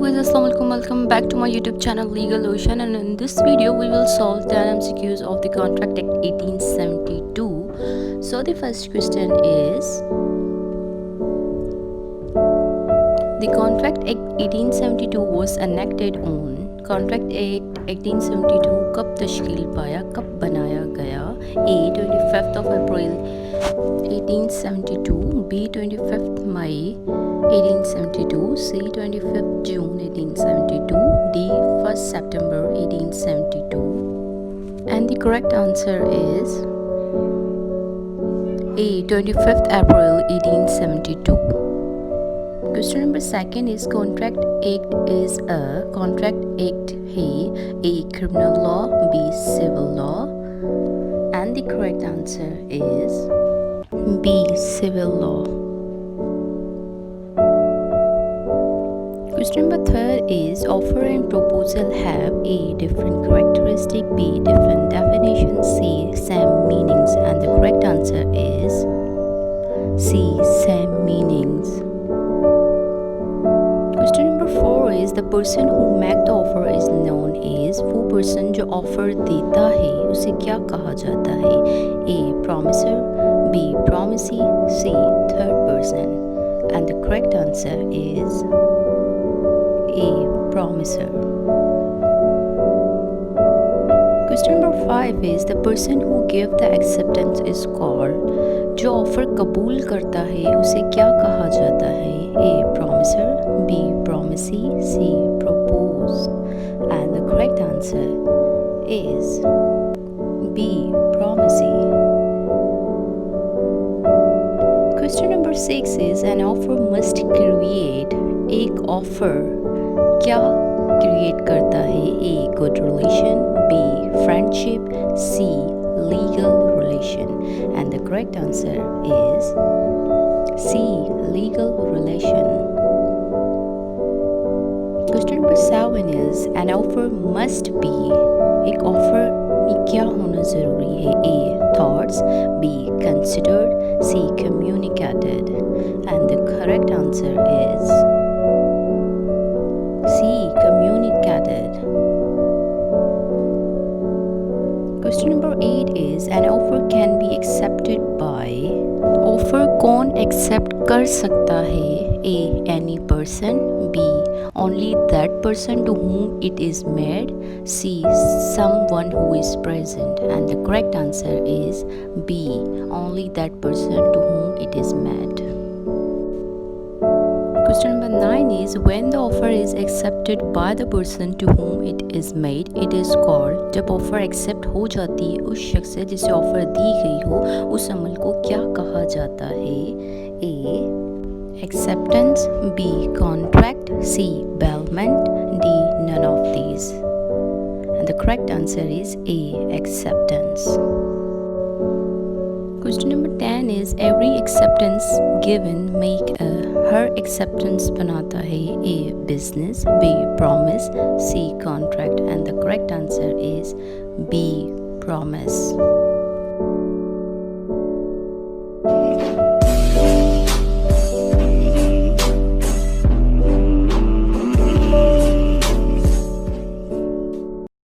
guys, Assalamualaikum. Welcome back to my YouTube channel Legalocean, and in this video we will solve 10 MCQs of the Contract Act 1872. So the first question is, the Contract Act 1872 was enacted on Contract Act 1872 कब तश्कील पाया, कब बनाया गया? A 25th of April 1872, B 25th May 1872, C 25th June 1872, D 1st September 1872. And the correct answer is A 25th April 1872. Question number second is, Contract Act is a Contract Act है A criminal law, B civil law, and the correct answer is B civil law. Question number third is, offer and proposal have A different characteristic, B different definitions, C same meanings, and the correct answer is C same meanings. Question number 4 is, the person who make the offer is known as, वो person जो offer देता है उसे क्या कहा जाता है? A promiser, B promisee, C third person, and the correct answer is A promiser. Question number 5 is, the person who give the acceptance is called, जो ऑफर कबूल करता है उसे क्या कहा जाता है? A promiser, B promisee, C propose, and the correct answer is B promisee. Question number 6 is, an offer must create, एक ऑफर क्या क्रिएट करता है? A good relation, B friendship, C legal relation, and the correct answer is C legal relation. Question number 7 is, an offer must be, एक offer में क्या होना ज़रूरी है? A thoughts, B considered, C communicated, and the correct answer is C communicated. Question number 8 is, an offer can be accepted by, offer कौन accept कर सकता है? A any person, B only that person to whom it is made, C someone who is present, and the correct answer is B only that person to whom it is made. Question number 9 is, when the offer is accepted by the person to whom it is made, it is called, जब offer accept हो जाती है उस शख्स से जिसे offer दी गई हो, उस अमल को क्या कहा जाता है? A acceptance, B contract, C bailment, D none of these, and the correct answer is A acceptance. Question number 10 is, every acceptance given make a, her acceptance बनाता है A business, B promise, C contract, and the correct answer is B promise.